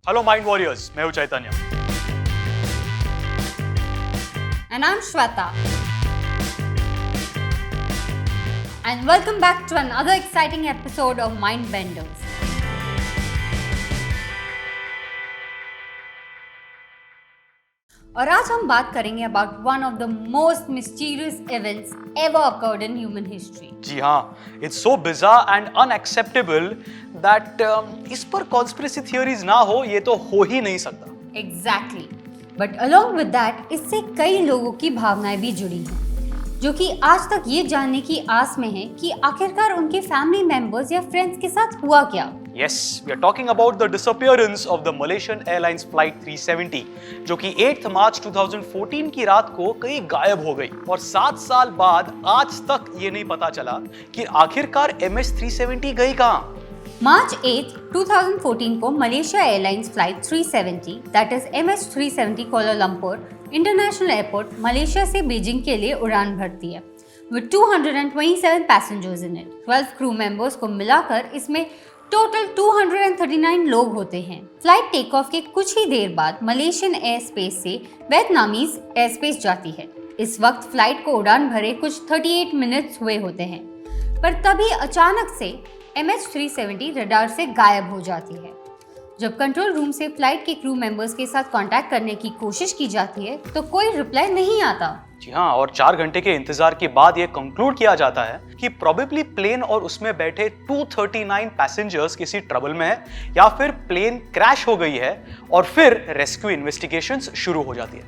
Hello mind warriors, मैं हूं चैतन्य। And I'm Shweta. And welcome back to another exciting episode of Mind Benders. और आज हम बात करेंगे about one of the most mysterious events ever occurred in human history. जी हाँ, it's so bizarre and unacceptable that इस पर conspiracy theories ना हो, ये तो हो ही नहीं सकता। Exactly. But along with that, इससे कई लोगों की भावनाएं भी जुड़ी हैं, जो कि आज तक ये जानने की आस में हैं कि आखिरकार उनके फैमिली मेंबर्स या फ्रेंड्स के साथ हुआ क्या। Yes, we are talking about the disappearance of the Malaysian Airlines Flight 370, जो कि 8 मार्च 2014 की रात को कहीं गायब हो गई और 7 साल बाद आज तक ये नहीं पता चला कि आखिरकार MS-370 गई कहाँ। मार्च 8, 2014 को Malaysia airlines flight 370 that is MS-370 Kuala Lumpur international airport Malaysia से बीजिंग के लिए उड़ान भरती है with 227 passengers in it. 12 crew members को मिलाकर इसमें टोटल 239 लोग होते हैं। फ्लाइट टेक ऑफ के कुछ ही देर बाद मलेशियन एयर स्पेस से वियतनामीज एयर स्पेस जाती है। इस वक्त फ्लाइट को उड़ान भरे कुछ 38 मिनट्स हुए होते हैं, पर तभी अचानक से MS-370 रडार से गायब हो जाती है। जब कंट्रोल रूम से फ्लाइट के क्रू मेंबर्स के साथ कांटेक्ट करने की कोशिश की जाती है तो कोई रिप्लाई नहीं आता। जी हाँ, और 4 घंटे के इंतजार के बाद ये कंक्लूड किया जाता है कि प्रोबेबली प्लेन और उसमें बैठे 239 पैसेंजर्स किसी ट्रबल में है या फिर प्लेन क्रैश हो गई है और फिर रेस्क्यू इन्वेस्टिगेशंस शुरू हो जाती है।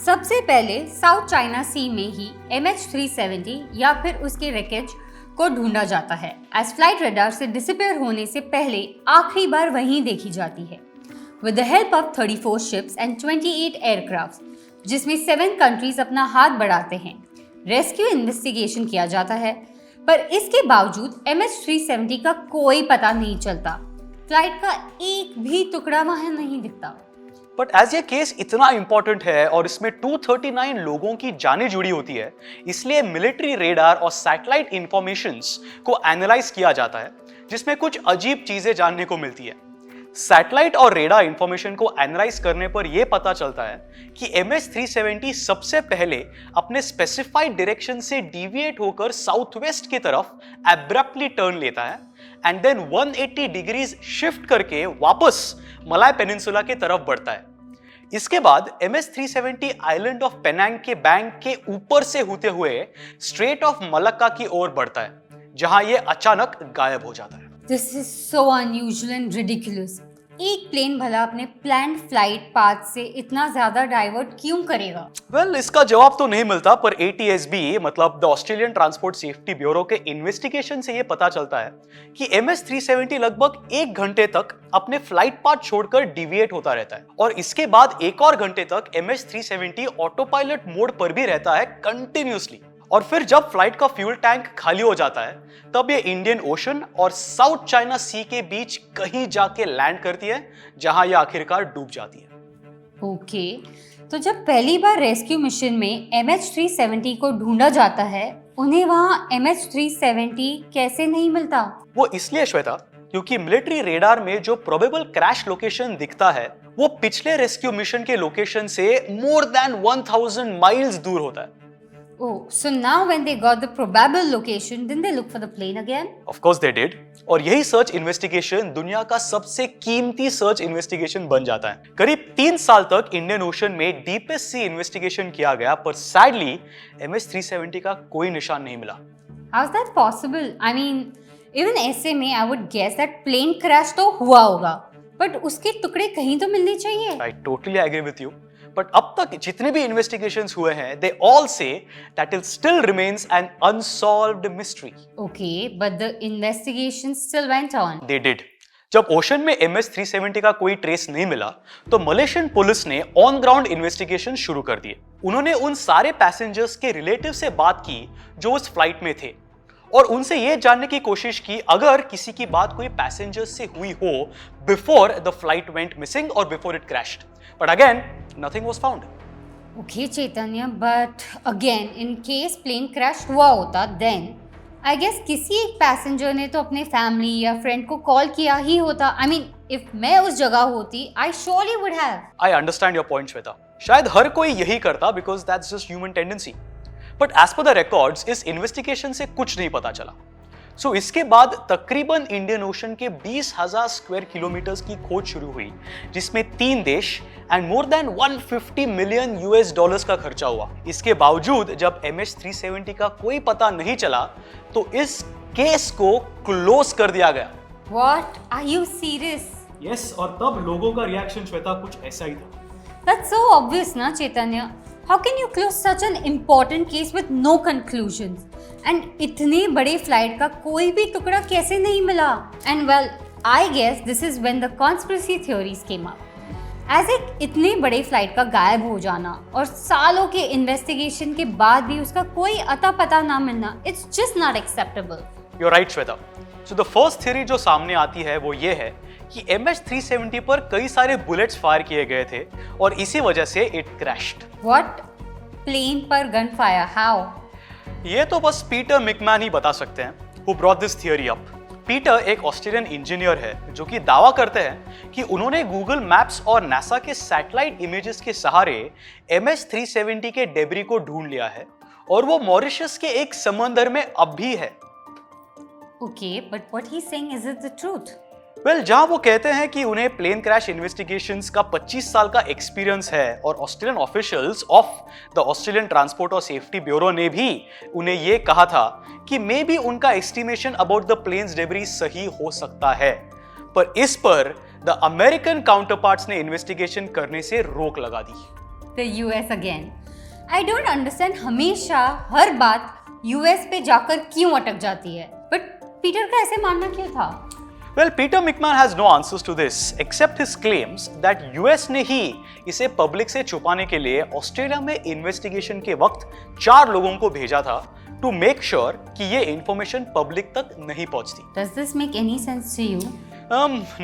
सबसे पहले साउथ चाइना सी में ही MS-370 या फिर उसके रैकेज को ढूंढा जाता है, एज फ्लाइट रडार से डिसअपीयर होने से पहले आखिरी बार वहीं देखी जाती है with the help of 34 ships and 28 aircraft, जिसमें 7 कंट्रीज अपना हाथ बढ़ाते हैं। रेस्क्यू इन्वेस्टिगेशन किया जाता है, पर इसके बावजूद MS-370 का कोई पता नहीं चलता। फ्लाइट का एक भी टुकड़ा वहां नहीं दिखता। बट एज ये केस इतना इंपॉर्टेंट है और इसमें 239 लोगों की जानें जुड़ी होती है, इसलिए मिलिट्री रेडार और सैटेलाइट इंफॉर्मेशंस को एनालाइज किया जाता है, जिसमें कुछ अजीब चीजें जानने को मिलती है। सैटेलाइट और रेडार इंफॉर्मेशन को एनालाइज करने पर यह पता चलता है कि MS-370 सबसे पहले अपने स्पेसिफाइड डायरेक्शन से डिविएट होकर साउथ वेस्ट की तरफ एब्रप्टली टर्न लेता है एंड देन 180 डिग्रीज शिफ्ट करके वापस मलाय पेनिनसुला की तरफ बढ़ता है। इसके बाद MS-370 आइलैंड ऑफ पेनांग के बैंक के ऊपर से होते हुए स्ट्रेट ऑफ मलक्का की ओर बढ़ता है, जहां यह अचानक गायब हो जाता है। This is so unusual and ridiculous. एक प्लेन भला अपने प्लान्ड फ्लाइट पाथ से इतना ज्यादा डाइवर्ट क्यों करेगा? वेल, इसका जवाब तो नहीं मिलता, पर ATSB मतलब the Australian transport safety bureau के इन्वेस्टिगेशन से ये पता चलता है कि MS-370 लगभग 1 घंटे तक अपने फ्लाइट पाथ छोड़कर डिविएट होता रहता है और इसके बाद एक और घंटे तक MS-370 ऑटो पायलट मोड पर भी रहता है कंटिन्यूअसली। और फिर जब फ्लाइट का फ्यूल टैंक खाली हो जाता है तब ये इंडियन ओशन और साउथ चाइना सी के बीच कहीं जाके लैंड करती है, जहां ये आखिरकार डूब जाती है। ओके, तो जब पहली बार रेस्क्यू मिशन में MS-370 को ढूंढा जाता है, उन्हें वहां MS-370 कैसे नहीं मिलता? वो इसलिए श्वेता, क्योंकि मिलिट्री रेडार में जो प्रोबेबल क्रैश लोकेशन दिखता है वो पिछले रेस्क्यू मिशन के लोकेशन से मोर देन 1000 माइल्स दूर होता है। Oh, so now when they got the probable location, didn't they look for the plane again? Of course they did. और यही सर्च इन्वेस्टिगेशन दुनिया का सबसे कीमती सर्च इन्वेस्टिगेशन बन जाता है। करीब 3 साल तक इंडियन ओशन में डीपेस्ट सी इन्वेस्टिगेशन किया गया, पर सैडली MS-370 का कोई निशान नहीं मिला। How is that possible? I mean, even ऐसे में I would guess that plane crash तो हुआ होगा, but उसके टुकड़े कहीं तो मिलने चाहिए। I totally agree with you. But अब तक जितने भी इन्वेस्टिगेशंस हुए हैं, they all say that it still remains an unsolved mystery. Okay, but the investigation still went on. They did. जब ओशन में MS-370 का कोई ट्रेस नहीं मिला, तो मलेशियन पुलिस ने ऑन ग्राउंड इन्वेस्टिगेशन शुरू कर दिए। उन्होंने उन सारे पैसेंजर्स के रिलेटिव से बात की जो उस फ्लाइट में थे और उनसे यह जानने की कोशिश की अगर किसी की बात कोई पैसेंजर्स से हुई हो before the flight went missing और before it crashed, but again nothing was found. Okay, Chaitanya, but again, in case plane crash हुआ होता, then आई गेस किसी एक पैसेंजर ने तो अपने फैमिली या फ्रेंड को कॉल किया ही होता. आई मीन इफ मैं उस जगह होती I surely would have. I understand your point Shweta. शायद हर कोई यही करता because that's just human tendency. But as per the records इस इन्वेस्टिगेशन से कुछ नहीं पता चला. सो इसके बाद तकरीबन इंडियन ओशन के 20,000 स्क्वायर किलोमीटर्स की खोज शुरू हुई, जिसमें 3 देश and more than 150 million US dollars का खर्चा हुआ. इसके बावजूद जब MH370 का कोई पता नहीं चला तो इस केस को क्लोज कर दिया गया. What, are you serious? Yes, और तब लोगों का रिएक्शन श्वेता कुछ ऐसा ही था. That's so obvious ना चैतन्य. How can you close such an important case with no conclusions? And इतने बड़े फ्लाइट का कोई भी टुकड़ा कैसे नहीं मिला? And well, I guess this is when the conspiracy theories came up. As एक इतने बड़े फ्लाइट का गायब हो जाना और सालों के इन्वेस्टिगेशन के बाद भी उसका कोई अता पता ना मिलना, it's just not acceptable. You're right, Shweta. So the first theory जो सामने आती है वो ये है कि MH370 पर कई सारे बुलेट्स फायर किए गए थे और इसी वजह से इट क्रैश्ड. What? प्लेन पर गन फायर? हाउ? ये तो बस पीटर मिकमैन ही बता सकते हैं, who brought this theory up. Peter एक ऑस्ट्रेलियन इंजीनियर है जो कि दावा करते हैं कि उन्होंने गूगल मैप्स और नासा के सैटेलाइट इमेजेस के सहारे MH370 के डेब्री को ढूंढ लिया है और वो मॉरिशस के एक समंदर में अब भी है. Okay, but what he's saying, is it the truth? Well, जहां वो कहते हैं कि उन्हें प्लेन क्रैश इन्वेस्टिगेशंस का 25 साल का एक्सपीरियंस है और Australian officials of the Australian transport और सेफ्टी ब्यूरो ने भी उन्हें ये कहा था कि मे बी उनका estimation about the plane's debris सही हो सकता है, पर इस पर द अमेरिकन काउंटरपार्ट्स ने इन्वेस्टिगेशन करने से रोक लगा दी. The US again. I don't understand, हमेशा हर बात US पे जाकर क्यों अटक जाती है? बट पीटर का ऐसे मानना क्यों था? Well, Peter McMahon has no answers to this except his claims that US ने ही इसे पब्लिक से छुपाने के लिए ऑस्ट्रेलिया में इन्वेस्टिगेशन के वक्त 4 लोगों को भेजा था टू मेक श्योर कि ये इंफॉर्मेशन पब्लिक तक नहीं पहुंचती. Does this make any sense to you?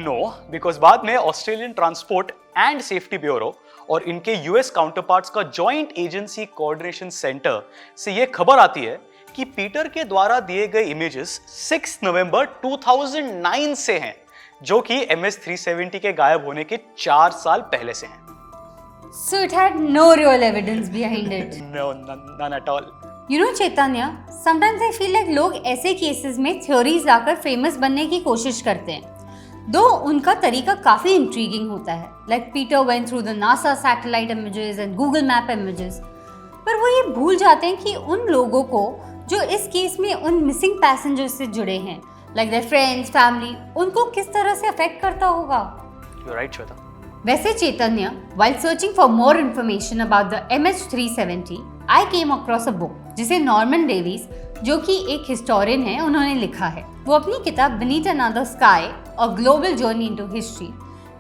No, because बाद में Australian transport and safety bureau और इनके यूएस काउंटरपार्ट्स का जॉइंट एजेंसी कोऑर्डिनेशन सेंटर से ये खबर आती है कि पीटर के द्वारा दिए गए इमेजेस 6 नवंबर 2009 से हैं, जो कि MH370 के गायब होने के 4 साल पहले से हैं. So it had no real evidence behind it. No, none at all. You know Chaitanya, sometimes I feel like लोग ऐसे केसेस में थ्योरीज लाकर फेमस बनने की कोशिश करते हैं. दो उनका तरीका काफी इंट्रीगिंग होता है, like Peter went through the NASA satellite images and Google Map images. पर वो ये भूल जाते हैं कि उन लोगों को जो इस केस में उन मिसिंग पैसेंजर्स से जुड़े हैं, लाइक देयर फ्रेंड्स, फैमिली, उनको किस तरह से अफेक्ट करता होगा. You're right, Shweta. वैसे चैतन्य, while searching for more information about the MH370, I came across a book जिसे नॉर्मन डेविस, जो कि एक हिस्टोरियन है, उन्होंने लिखा है. वो अपनी किताब Beneath Another Sky, A Global Journey into History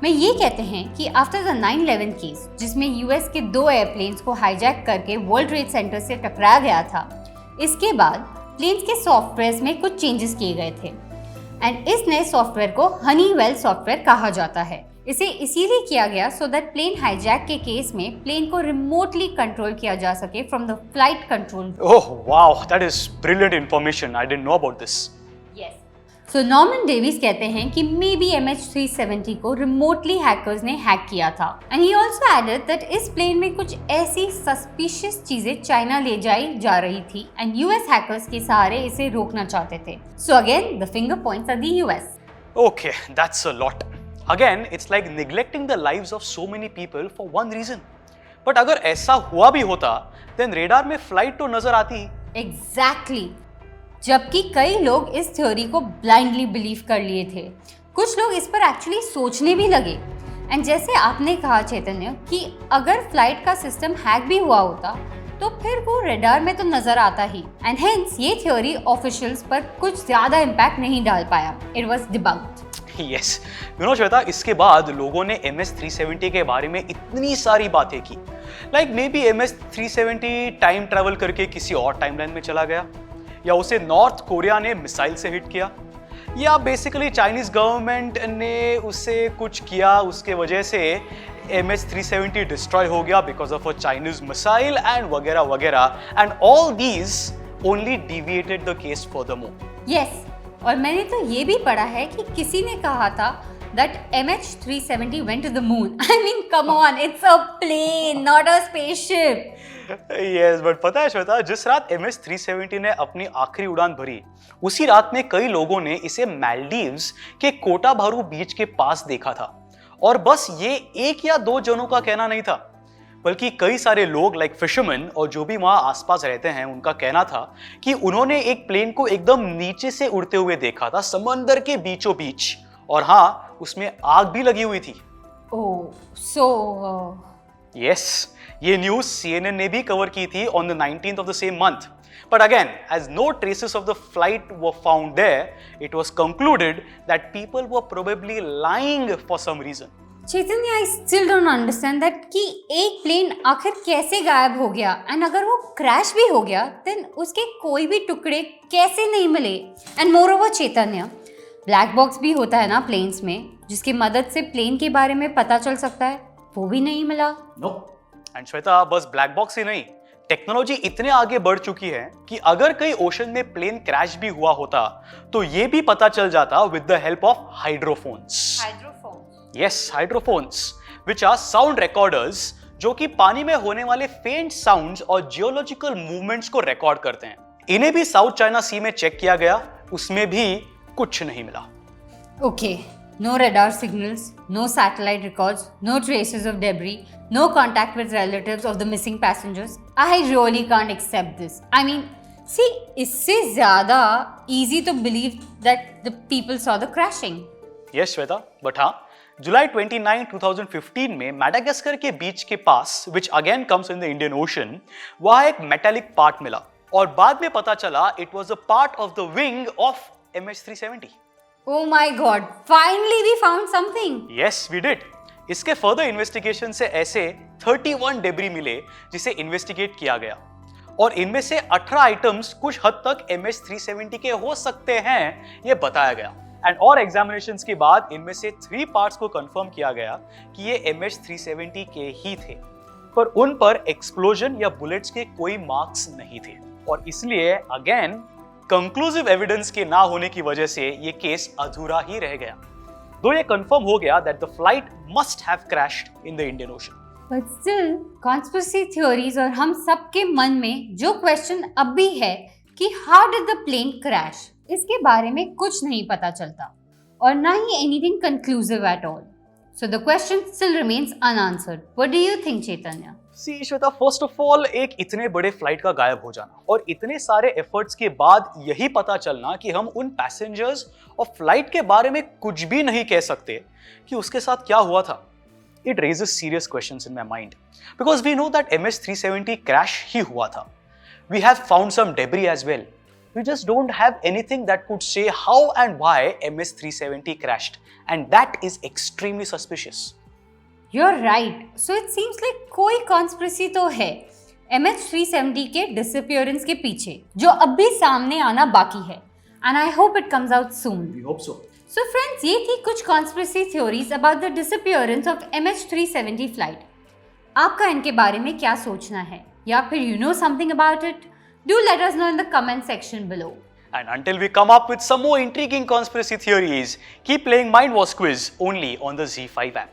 में ये कहते हैं कि आफ्टर द 9/11 केस, जिसमें यूएस के 2 एयरप्लेन्स को हाईजैक करके वर्ल्ड ट्रेड सेंटर से टकराया गया था, इसके बाद प्लेन्स के सॉफ्टवेयर में कुछ चेंजेस किए गए थे एंड इस नए सॉफ्टवेयर को हनीवेल सॉफ्टवेयर कहा जाता है. इसे इसीलिए किया गया सो दैट प्लेन हाईजैक के केस में प्लेन को रिमोटली कंट्रोल किया जा सके from the flight control. Oh wow, that is brilliant information. I didn't know about this. Yes. So Norman Davis कहते हैं कि मे बी MH370 को रिमोटली हैकर्स ने हैक किया था and he also added that इस प्लेन में कुछ ऐसी सस्पिशियस चीजें चाइना ले जाई जा रही थी एंड यूएस हैकर्स के सहारे इसे रोकना चाहते थे. So again the finger points are the US. Okay, that's a lot. Again, it's like neglecting the lives of so many people for one reason. But अगर ऐसा हुआ भी होता, then radar में फ्लाइट तो नजर आती. Exactly. जबकि कई लोग इस थ्योरी को ब्लाइंडली बिलीव कर लिए थे. कुछ लोग इस पर एक्चुअली सोचने भी लगे. एंड जैसे आपने कहा चैतन्य कि अगर फ्लाइट का सिस्टम हैक भी हुआ होता तो फिर वो रेडार में तो नजर आता ही एंड हेंस ये थ्योरी ऑफिशियल्स पर कुछ ज्यादा इम्पैक्ट नहीं डाल पाया. It was debunked. Yes, you know Shweta, इसके बाद लोगों ने MH370 के बारे में इतनी सारी बातें की. Like maybe MH370 time travel करके किसी और टाइमलाइन में चला गया, या उसे नॉर्थ कोरिया ने मिसाइल से हिट किया, या बेसिकली चाइनीज गवर्नमेंट ने उसे कुछ किया, उसके वजह से MH370 डिस्ट्रॉय हो गया because of a Chinese missile and वगैरह वगैरह. And all these only deviated the case furthermore. Yes, और मैंने तो ये भी पढ़ा है कि किसी ने कहा था that MH370 went to the moon. I mean, come on, it's a plane, not a spaceship. Yes, but पता है श्वेता, जिस रात MH370 ने अपनी आखिरी उड़ान भरी, उसी रात में कई लोगों ने इसे मालदीव्स के कोटाबारू बीच के पास देखा था। और बस ये एक या दो जनों का कहना नहीं था, बल्कि कई सारे लोग लाइक फिशरमैन और जो भी वहां आसपास रहते हैं उनका कहना था कि उन्होंने एक प्लेन को एकदम नीचे से उड़ते हुए देखा था, समंदर के बीचों बीच, और हाँ, उसमें आग भी लगी हुई थी। Oh, so Yes, ये न्यूज CNN ने भी कवर की थी on the 19th of the same month. But again, as no traces of the flight were found there, it was concluded that people were probably lying for some reason. Chaitanya, I still don't understand that कि एक plane आखिर कैसे गायब हो गया, and अगर वो crash भी हो गया देन उसके कोई भी टुकड़े कैसे नहीं मिले। And more over Chaitanya, black box भी होता है ना प्लेन्स में, जिसकी मदद से प्लेन के बारे में पता चल सकता है, वो भी नहीं मिला। नो, एंड श्वेता, बस ब्लैक बॉक्स ही नहीं, टेक्नोलॉजी इतने आगे बढ़ चुकी है कि अगर कहीं ओशन में प्लेन क्रैश भी हुआ होता तो ये भी पता चल जाता with the help of hydrophones. Yes, hydrophones, which are sound recorders, जो कि पानी में होने वाले फेंट साउंड्स और जियोलॉजिकल मूवमेंट्स को रिकॉर्ड करते हैं। इन्हें भी साउथ चाइना सी में चेक किया गया, उसमें भी कुछ नहीं मिला। Okay, no radar signals, no satellite records, no traces of debris, no contact with relatives of the missing passengers. I really can't accept this. I mean, see, इससे ज़्यादा easy to believe that the people saw the crashing. Yes, Shweta, but हाँ, जुलाई 29, 2015 में Madagascar के बीच के पास, which again comes in the Indian Ocean, वहाँ एक metallic part मिला और बाद में पता चला it was a part of the wing of MH370. Oh my God! Finally, we found something. Yes, we did. इसके फर्दर इन्वेस्टिगेशन से ऐसे 31 डेब्री मिले जिसे इन्वेस्टिगेट किया गया, और इनमें से 18 आइटम्स कुछ हद तक MH370 के हो सकते हैं, ये बताया गया। एंड और एग्जामिनेशंस के बाद इनमें से 3 पार्ट्स को कंफर्म किया गया कि ये MH370 के ही थे, पर उन पर एक्सप्लोजन या बुलेट्स के कोई मार्क्स नहीं थे, और इसलिए अगेन कंक्लूसिव एविडेंस के ना होने की वजह से ये केस अधूरा ही रह गया। दो ये कंफर्म हो गया that the flight must have crashed in the Indian ocean. But still, conspiracy theories और हम सबके मन में जो क्वेश्चन अब भी है कि how did the plane crash, इसके बारे में कुछ नहीं पता चलता और ना ही anything conclusive at all. So the question still remains unanswered. What do you think, Chaitanya? See, Shweta, first of all, एक इतने बड़े फ्लाइट का गायब हो जाना और इतने सारे एफर्ट्स के बाद यही पता चलना कि हम उन पैसेंजर्स और फ्लाइट के बारे में कुछ भी नहीं कह सकते कि उसके साथ क्या हुआ था, it raises serious questions in my mind because we know that MH370 crash ही हुआ था. We have found some debris as well. We just don't have anything that could say how and why MH370 crashed, and that is extremely suspicious. You're right. So it seems like कोई conspiracy तो है MH370 के disappearance के पीछे, जो अब भी सामने आना बाकी है. And I hope it comes out soon. We hope so. So friends, ये थी कुछ conspiracy theories about the disappearance of MH370 flight. आपका इनके बारे में क्या सोचना है, या फिर you know something about it? Do let us know in the comment section below. And until we come up with some more intriguing conspiracy theories, keep playing Mind Wars Quiz only on the Z5 app.